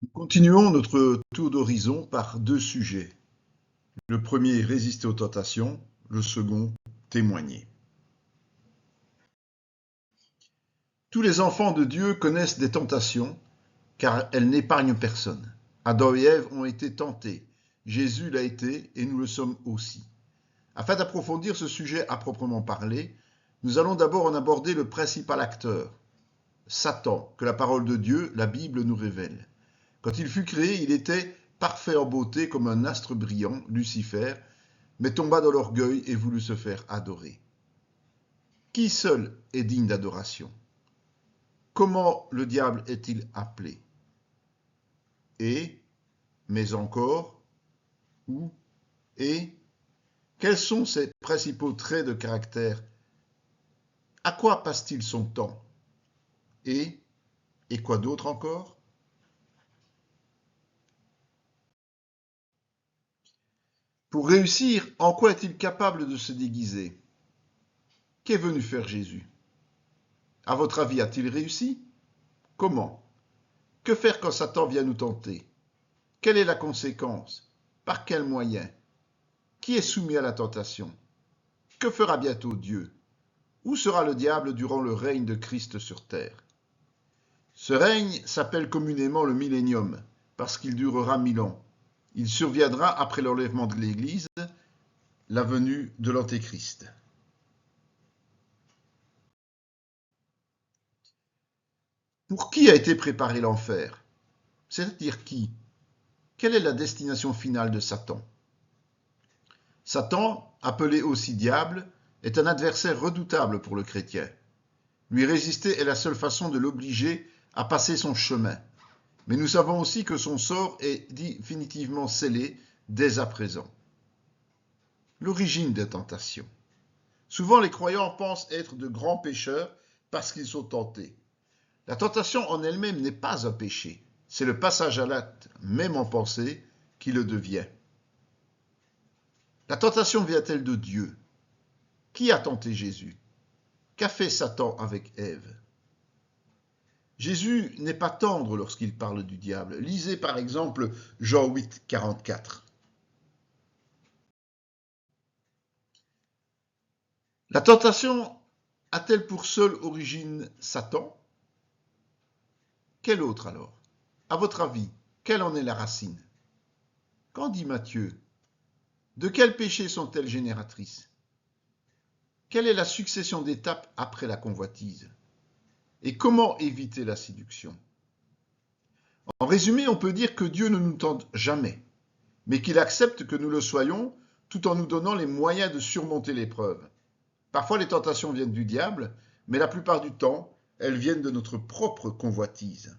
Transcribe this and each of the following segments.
Nous continuons notre tour d'horizon par deux sujets. Le premier, résister aux tentations. Le second, témoigner. Tous les enfants de Dieu connaissent des tentations, car elles n'épargnent personne. Adam et Ève ont été tentés. Jésus l'a été et nous le sommes aussi. Afin d'approfondir ce sujet à proprement parler, nous allons d'abord en aborder le principal acteur, Satan, que la parole de Dieu, la Bible, nous révèle. Quand il fut créé, il était parfait en beauté comme un astre brillant, Lucifer, mais tomba dans l'orgueil et voulut se faire adorer. Qui seul est digne d'adoration? Comment le diable est-il appelé? Et, mais encore, où, et, quels sont ses principaux traits de caractère? À quoi passe-t-il son temps? Et quoi d'autre encore? Pour réussir, en quoi est-il capable de se déguiser? Qu'est venu faire Jésus? À votre avis, a-t-il réussi? Comment? Que faire quand Satan vient nous tenter? Quelle est la conséquence? Par quels moyens? Qui est soumis à la tentation? Que fera bientôt Dieu? Où sera le diable durant le règne de Christ sur terre? Ce règne s'appelle communément le millénium, parce qu'il durera 1000 ans. Il surviendra après l'enlèvement de l'Église, la venue de l'Antéchrist. Pour qui a été préparé l'enfer? C'est-à-dire qui? Quelle est la destination finale de Satan? Satan, appelé aussi diable, est un adversaire redoutable pour le chrétien. Lui résister est la seule façon de l'obliger à passer son chemin. Mais nous savons aussi que son sort est définitivement scellé dès à présent. L'origine des tentations. Souvent les croyants pensent être de grands pécheurs parce qu'ils sont tentés. La tentation en elle-même n'est pas un péché, c'est le passage à l'acte, même en pensée, qui le devient. La tentation vient-elle de Dieu? Qui a tenté Jésus? Qu'a fait Satan avec Ève? Jésus n'est pas tendre lorsqu'il parle du diable. Lisez par exemple Jean 8, 44. La tentation a-t-elle pour seule origine Satan? Quel autre alors? À votre avis, quelle en est la racine? Qu'en dit Matthieu? De quels péchés sont-elles génératrices? Quelle est la succession d'étapes après la convoitise? Et comment éviter la séduction? En résumé, on peut dire que Dieu ne nous tente jamais, mais qu'il accepte que nous le soyons tout en nous donnant les moyens de surmonter l'épreuve. Parfois les tentations viennent du diable, mais la plupart du temps, elles viennent de notre propre convoitise.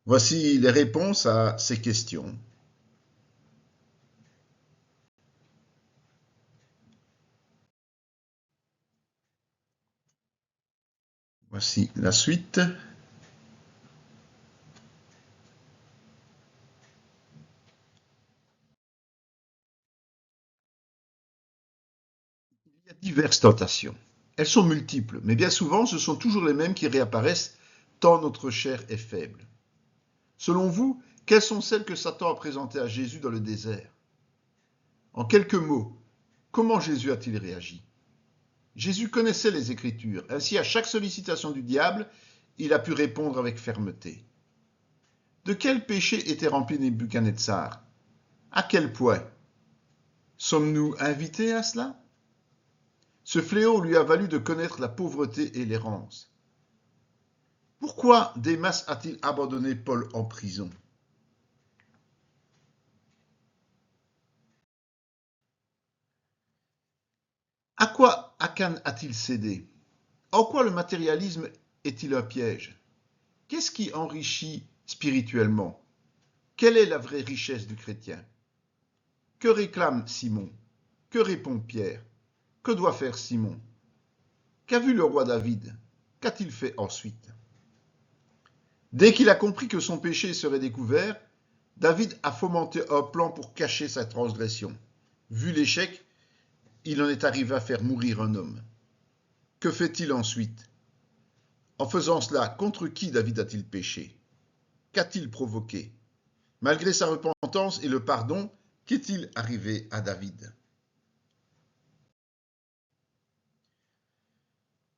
Voici les réponses à ces questions. Voici la suite. Il y a diverses tentations. Elles sont multiples, mais bien souvent, ce sont toujours les mêmes qui réapparaissent tant notre chair est faible. Selon vous, quelles sont celles que Satan a présentées à Jésus dans le désert? En quelques mots, comment Jésus a-t-il réagi? Jésus connaissait les Écritures, ainsi à chaque sollicitation du diable, il a pu répondre avec fermeté. De quel péché était rempli Nebuchadnezzar? À quel point? Sommes-nous invités à cela? Ce fléau lui a valu de connaître la pauvreté et l'errance. Pourquoi Démas a-t-il abandonné Paul en prison? À quoi Akan a-t-il cédé? En quoi le matérialisme est-il un piège? Qu'est-ce qui enrichit spirituellement? Quelle est la vraie richesse du chrétien? Que réclame Simon? Que répond Pierre? Que doit faire Simon? Qu'a vu le roi David? Qu'a-t-il fait ensuite? Dès qu'il a compris que son péché serait découvert, David a fomenté un plan pour cacher sa transgression. Vu l'échec, il en est arrivé à faire mourir un homme. Que fait-il ensuite? En faisant cela, contre qui David a-t-il péché? Qu'a-t-il provoqué? Malgré sa repentance et le pardon, qu'est-il arrivé à David?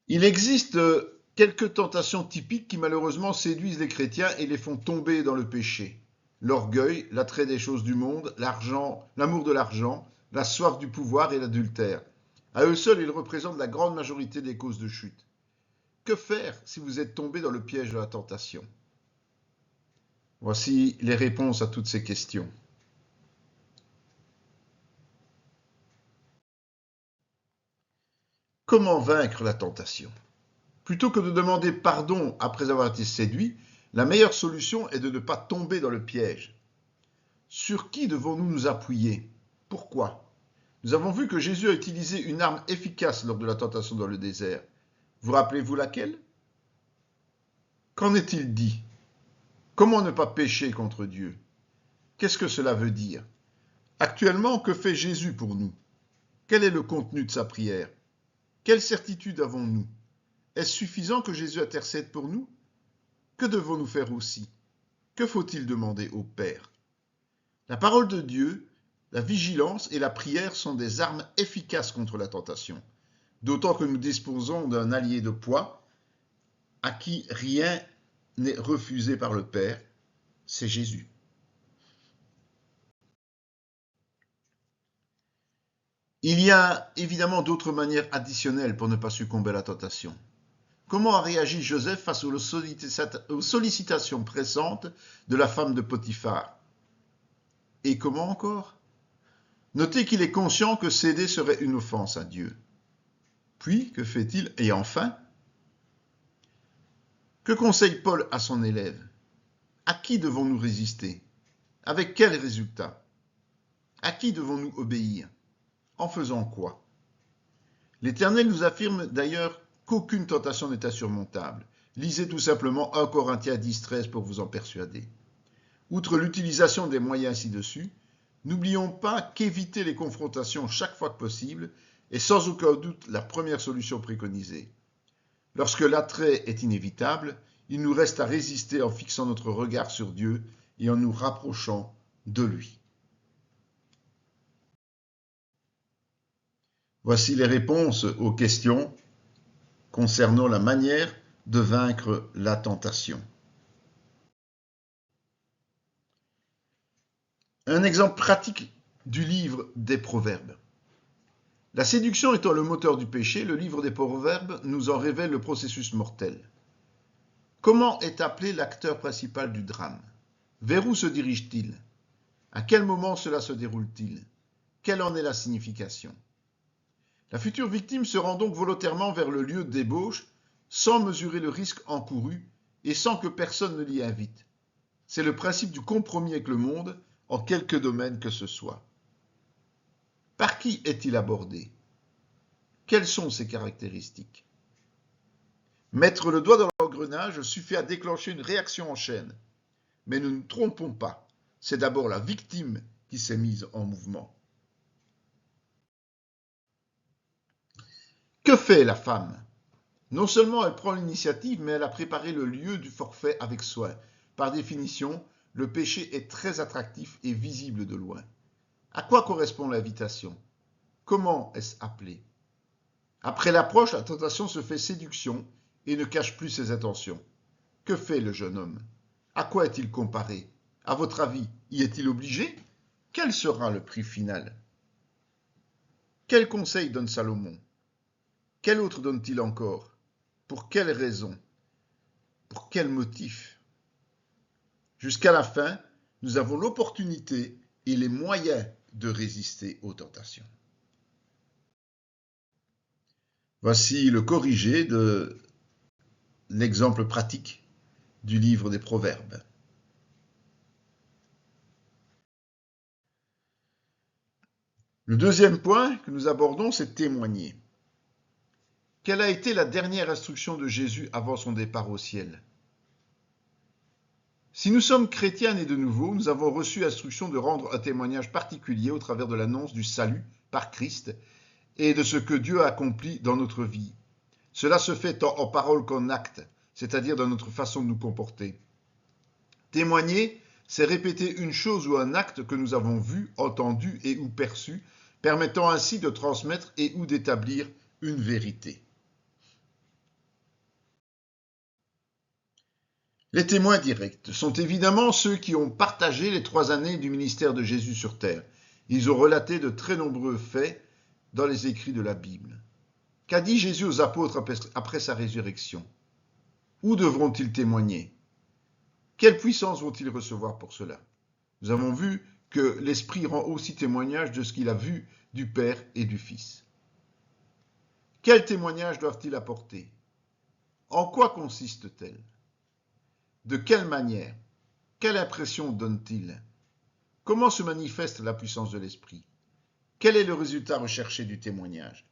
Il existe quelques tentations typiques qui malheureusement séduisent les chrétiens et les font tomber dans le péché. L'orgueil, l'attrait des choses du monde, l'argent, l'amour de l'argent, la soif du pouvoir et l'adultère. À eux seuls, ils représentent la grande majorité des causes de chute. Que faire si vous êtes tombé dans le piège de la tentation? Voici les réponses à toutes ces questions. Comment vaincre la tentation? Plutôt que de demander pardon après avoir été séduit, la meilleure solution est de ne pas tomber dans le piège. Sur qui devons-nous nous appuyer? Pourquoi? Nous avons vu que Jésus a utilisé une arme efficace lors de la tentation dans le désert. Vous rappelez-vous laquelle? Qu'en est-il dit? Comment ne pas pécher contre Dieu? Qu'est-ce que cela veut dire? Actuellement, que fait Jésus pour nous? Quel est le contenu de sa prière? Quelle certitude avons-nous? Est-ce suffisant que Jésus intercède pour nous? Que devons-nous faire aussi? Que faut-il demander au Père? La parole de Dieu, la vigilance et la prière sont des armes efficaces contre la tentation, d'autant que nous disposons d'un allié de poids à qui rien n'est refusé par le Père, c'est Jésus. Il y a évidemment d'autres manières additionnelles pour ne pas succomber à la tentation. Comment a réagi Joseph face aux sollicitations pressantes de la femme de Potiphar? Et comment encore? Notez qu'il est conscient que céder serait une offense à Dieu. Puis, que fait-il? Et enfin, que conseille Paul à son élève? À qui devons-nous résister? Avec quel résultat? À qui devons-nous obéir? En faisant quoi? L'Éternel nous affirme d'ailleurs qu'aucune tentation n'est insurmontable. Lisez tout simplement 1 Corinthiens 10-13 pour vous en persuader. Outre l'utilisation des moyens ci-dessus, n'oublions pas qu'éviter les confrontations chaque fois que possible est sans aucun doute la première solution préconisée. Lorsque l'attrait est inévitable, il nous reste à résister en fixant notre regard sur Dieu et en nous rapprochant de lui. Voici les réponses aux questions concernant la manière de vaincre la tentation. Un exemple pratique du livre des Proverbes. La séduction étant le moteur du péché, le livre des Proverbes nous en révèle le processus mortel. Comment est appelé l'acteur principal du drame? Vers où se dirige-t-il? À quel moment cela se déroule-t-il? Quelle en est la signification? La future victime se rend donc volontairement vers le lieu de débauche sans mesurer le risque encouru et sans que personne ne l'y invite. C'est le principe du compromis avec le monde en quelque domaine que ce soit. Par qui est-il abordé? Quelles sont ses caractéristiques? Mettre le doigt dans l'engrenage suffit à déclencher une réaction en chaîne. Mais ne nous trompons pas, c'est d'abord la victime qui s'est mise en mouvement. Que fait la femme? Non seulement elle prend l'initiative, mais elle a préparé le lieu du forfait avec soin. Par définition, le péché est très attractif et visible de loin. À quoi correspond l'invitation? Comment est-ce appelé? Après l'approche, la tentation se fait séduction et ne cache plus ses intentions. Que fait le jeune homme? À quoi est-il comparé? À votre avis, y est-il obligé? Quel sera le prix final? Quel conseil donne Salomon? Quel autre donne-t-il encore? Pour quelle raison? Pour quel motif? Jusqu'à la fin, nous avons l'opportunité et les moyens de résister aux tentations. Voici le corrigé de l'exemple pratique du livre des Proverbes. Le deuxième point que nous abordons, c'est témoigner. Quelle a été la dernière instruction de Jésus avant son départ au ciel? Si nous sommes chrétiens nés de nouveau, nous avons reçu l'instruction de rendre un témoignage particulier au travers de l'annonce du salut par Christ et de ce que Dieu a accompli dans notre vie. Cela se fait tant en parole qu'en acte, c'est-à-dire dans notre façon de nous comporter. Témoigner, c'est répéter une chose ou un acte que nous avons vu, entendu et ou perçu, permettant ainsi de transmettre et ou d'établir une vérité. Les témoins directs sont évidemment ceux qui ont partagé les 3 années du ministère de Jésus sur terre. Ils ont relaté de très nombreux faits dans les écrits de la Bible. Qu'a dit Jésus aux apôtres après sa résurrection? Où devront-ils témoigner? Quelle puissance vont-ils recevoir pour cela? Nous avons vu que l'Esprit rend aussi témoignage de ce qu'il a vu du Père et du Fils. Quel témoignage doivent-ils apporter? En quoi consiste-t-elle? De quelle manière? Quelle impression donne-t-il? Comment se manifeste la puissance de l'Esprit? Quel est le résultat recherché du témoignage?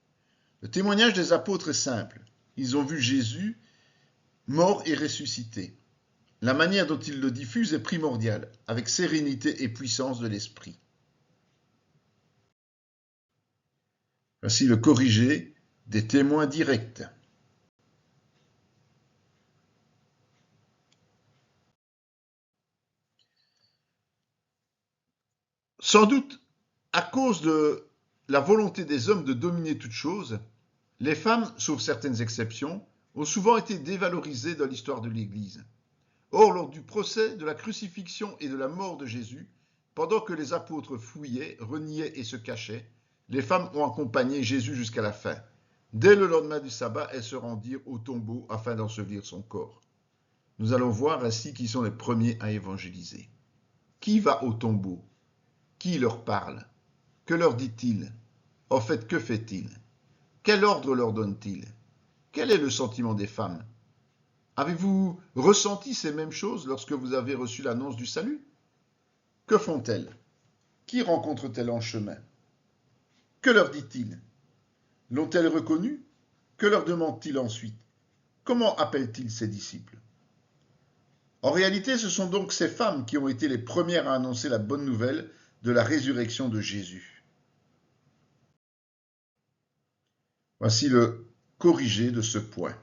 Le témoignage des apôtres est simple. Ils ont vu Jésus mort et ressuscité. La manière dont ils le diffusent est primordiale, avec sérénité et puissance de l'Esprit. Voici le corrigé des témoins directs. Sans doute, à cause de la volonté des hommes de dominer toute chose, les femmes, sauf certaines exceptions, ont souvent été dévalorisées dans l'histoire de l'Église. Or, lors du procès de la crucifixion et de la mort de Jésus, pendant que les apôtres fouillaient, reniaient et se cachaient, les femmes ont accompagné Jésus jusqu'à la fin. Dès le lendemain du sabbat, elles se rendirent au tombeau afin d'ensevelir son corps. Nous allons voir ainsi qui sont les premiers à évangéliser. Qui va au tombeau? Qui leur parle? Que leur dit-il? En fait, que fait-il? Quel ordre leur donne-t-il? Quel est le sentiment des femmes? Avez-vous ressenti ces mêmes choses lorsque vous avez reçu l'annonce du salut? Que font-elles? Qui rencontrent-elles en chemin? Que leur dit-il? L'ont-elles reconnu? Que leur demande-t-il ensuite? Comment appelle-t-il ses disciples? En réalité, ce sont donc ces femmes qui ont été les premières à annoncer la bonne nouvelle de la résurrection de Jésus. Voici le corrigé de ce point.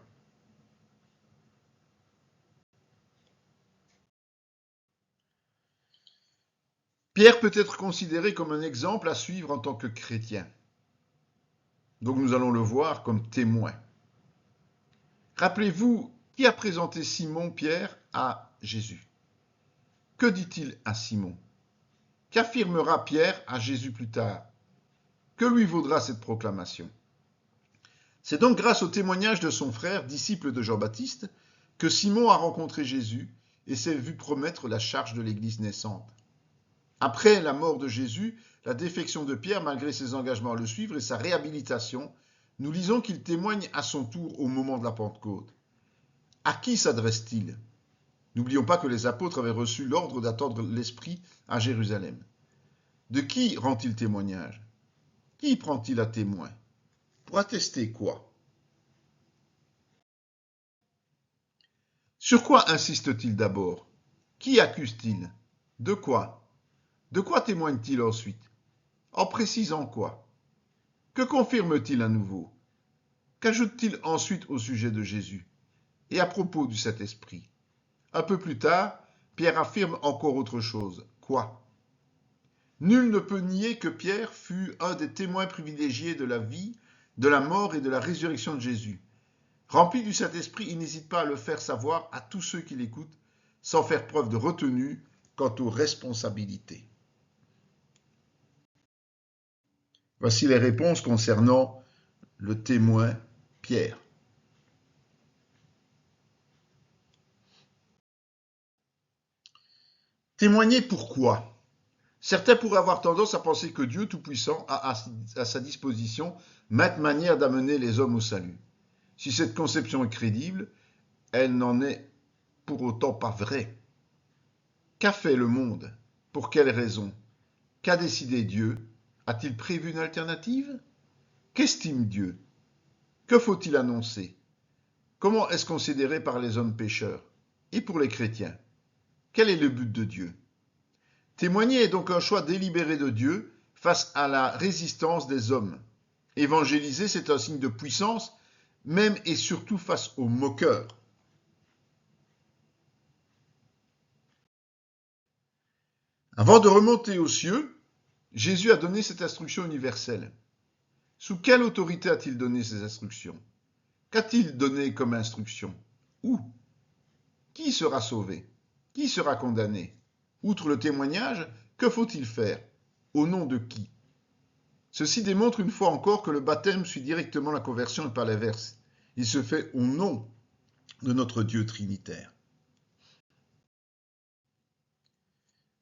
Pierre peut être considéré comme un exemple à suivre en tant que chrétien. Donc nous allons le voir comme témoin. Rappelez-vous, qui a présenté Simon-Pierre à Jésus? Que dit-il à Simon? Qu'affirmera Pierre à Jésus plus tard? Que lui vaudra cette proclamation? C'est donc grâce au témoignage de son frère, disciple de Jean-Baptiste, que Simon a rencontré Jésus et s'est vu promettre la charge de l'Église naissante. Après la mort de Jésus, la défection de Pierre, malgré ses engagements à le suivre et sa réhabilitation, nous lisons qu'il témoigne à son tour au moment de la Pentecôte. À qui s'adresse-t-il? N'oublions pas que les apôtres avaient reçu l'ordre d'attendre l'Esprit à Jérusalem. De qui rend-il témoignage? Qui prend-il à témoin? Pour attester quoi? Sur quoi insiste-t-il d'abord? Qui accuse-t-il? De quoi? De quoi témoigne-t-il ensuite? En précisant quoi? Que confirme-t-il à nouveau? Qu'ajoute-t-il ensuite au sujet de Jésus? Et à propos du Saint-Esprit? Un peu plus tard, Pierre affirme encore autre chose. Quoi? Nul ne peut nier que Pierre fut un des témoins privilégiés de la vie, de la mort et de la résurrection de Jésus. Rempli du Saint-Esprit, il n'hésite pas à le faire savoir à tous ceux qui l'écoutent, sans faire preuve de retenue quant aux responsabilités. Voici les réponses concernant le témoin Pierre. Témoigner pourquoi? Certains pourraient avoir tendance à penser que Dieu Tout-Puissant a à sa disposition maintes manières d'amener les hommes au salut. Si cette conception est crédible, elle n'en est pour autant pas vraie. Qu'a fait le monde? Pour quelle raison? Qu'a décidé Dieu? A-t-il prévu une alternative? Qu'estime Dieu? Que faut-il annoncer? Comment est-ce considéré par les hommes pécheurs? Et pour les chrétiens? Quel est le but de Dieu? Témoigner est donc un choix délibéré de Dieu face à la résistance des hommes. Évangéliser, c'est un signe de puissance, même et surtout face aux moqueurs. Avant de remonter aux cieux, Jésus a donné cette instruction universelle. Sous quelle autorité a-t-il donné ces instructions? Qu'a-t-il donné comme instruction? Où? Qui sera sauvé? Qui sera condamné? Outre le témoignage, que faut-il faire? Au nom de qui? Ceci démontre une fois encore que le baptême suit directement la conversion et pas l'inverse. Il se fait au nom de notre Dieu trinitaire.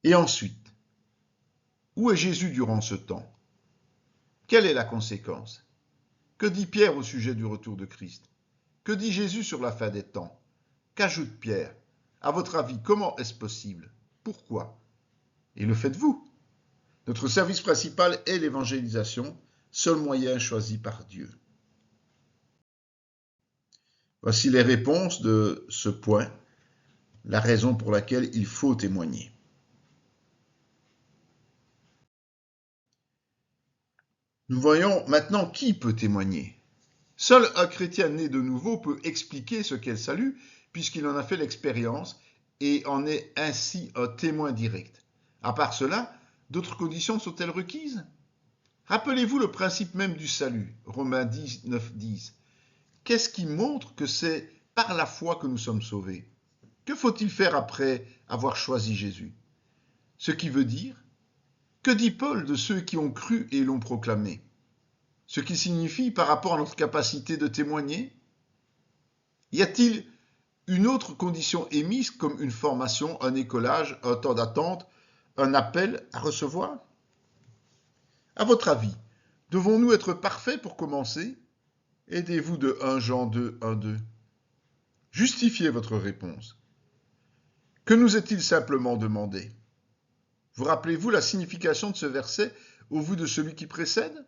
Et ensuite, où est Jésus durant ce temps? Quelle est la conséquence? Que dit Pierre au sujet du retour de Christ? Que dit Jésus sur la fin des temps? Qu'ajoute Pierre? À votre avis, comment est-ce possible? Pourquoi? Et le faites-vous? Notre service principal est l'évangélisation, seul moyen choisi par Dieu. Voici les réponses de ce point, la raison pour laquelle il faut témoigner. Nous voyons maintenant qui peut témoigner. Seul un chrétien né de nouveau peut expliquer ce qu'est le salut, puisqu'il en a fait l'expérience et en est ainsi un témoin direct. À part cela, d'autres conditions sont-elles requises? Rappelez-vous le principe même du salut, Romains 10, 9, 10. Qu'est-ce qui montre que c'est par la foi que nous sommes sauvés? Que faut-il faire après avoir choisi Jésus? Ce qui veut dire, que dit Paul de ceux qui ont cru et l'ont proclamé? Ce qui signifie par rapport à notre capacité de témoigner? Y a-t-il une autre condition émise comme une formation, un écolage, un temps d'attente, un appel à recevoir? À votre avis, devons-nous être parfaits pour commencer? Aidez-vous de 1 Jean 2, 1, 2. Justifiez votre réponse. Que nous est-il simplement demandé? Vous rappelez-vous la signification de ce verset au vu de celui qui précède?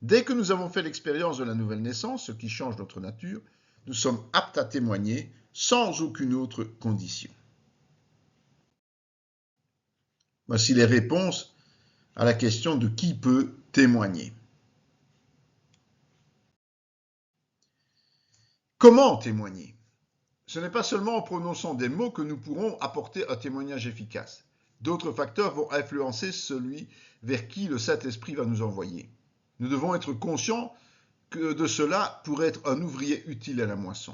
Dès que nous avons fait l'expérience de la nouvelle naissance, ce qui change notre nature, nous sommes aptes à témoigner sans aucune autre condition. Voici les réponses à la question de qui peut témoigner. Comment témoigner? Ce n'est pas seulement en prononçant des mots que nous pourrons apporter un témoignage efficace. D'autres facteurs vont influencer celui vers qui le Saint-Esprit va nous envoyer. Nous devons être conscients que de cela pour être un ouvrier utile à la moisson.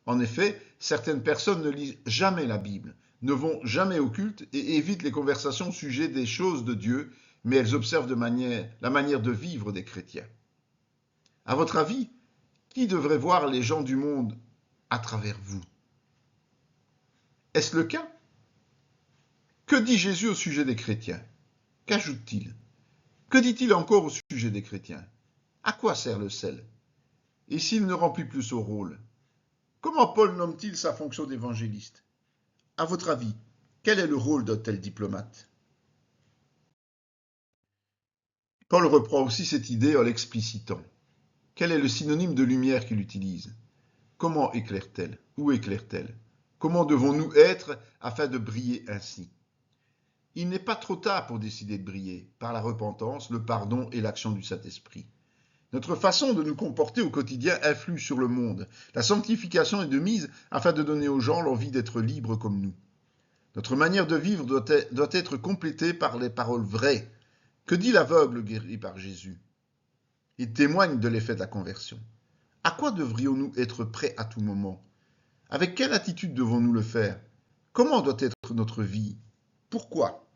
En effet, certaines personnes ne lisent jamais la Bible, ne vont jamais au culte et évitent les conversations au sujet des choses de Dieu, mais elles observent la manière de vivre des chrétiens. À votre avis, qui devrait voir les gens du monde à travers vous? Est-ce le cas? Que dit Jésus au sujet des chrétiens? Qu'ajoute-t-il? Que dit-il encore au sujet des chrétiens? À quoi sert le sel? Et s'il ne remplit plus son rôle? Comment Paul nomme-t-il sa fonction d'évangéliste? À votre avis, quel est le rôle d'un tel diplomate? Paul reprend aussi cette idée en l'explicitant. Quel est le synonyme de lumière qu'il utilise? Comment éclaire-t-elle? Où éclaire-t-elle? Comment devons-nous être afin de briller ainsi? Il n'est pas trop tard pour décider de briller, par la repentance, le pardon et l'action du Saint-Esprit. Notre façon de nous comporter au quotidien influe sur le monde. La sanctification est de mise afin de donner aux gens l'envie d'être libres comme nous. Notre manière de vivre doit être complétée par les paroles vraies. Que dit l'aveugle guéri par Jésus? Il témoigne de l'effet de la conversion. À quoi devrions-nous être prêts à tout moment? Avec quelle attitude devons-nous le faire? Comment doit être notre vie? Pourquoi?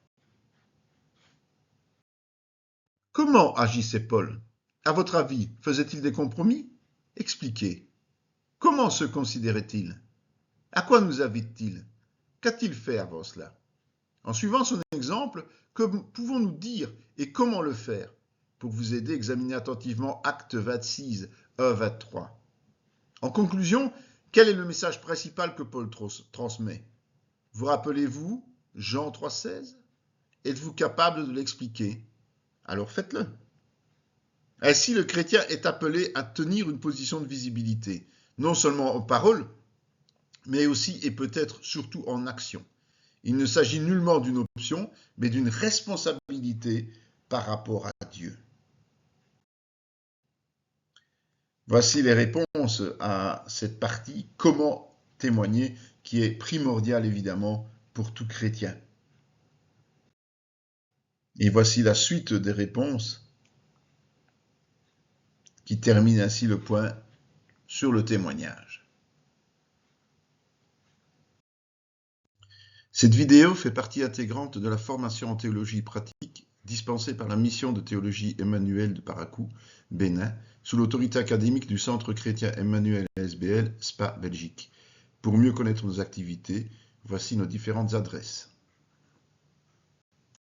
Comment agissait Paul? À votre avis, faisait-il des compromis? Expliquez. Comment se considérait-il? À quoi nous invite-t-il? Qu'a-t-il fait avant cela? En suivant son exemple, que pouvons-nous dire et comment le faire? Pour vous aider, examinez attentivement Actes 26, 1, 23. En conclusion, quel est le message principal que Paul transmet? Vous rappelez-vous Jean 3, 16? Êtes-vous capable de l'expliquer? Alors faites-le. Ainsi, le chrétien est appelé à tenir une position de visibilité, non seulement en parole, mais aussi et peut-être surtout en action. Il ne s'agit nullement d'une option, mais d'une responsabilité par rapport à Dieu. Voici les réponses à cette partie, comment témoigner, qui est primordiale évidemment pour tout chrétien. Et voici la suite des réponses qui termine ainsi le point sur le témoignage. Cette vidéo fait partie intégrante de la formation en théologie pratique dispensée par la mission de théologie Emmanuel de Paracou, Bénin, sous l'autorité académique du Centre chrétien Emmanuel SBL, Spa, Belgique. Pour mieux connaître nos activités, voici nos différentes adresses.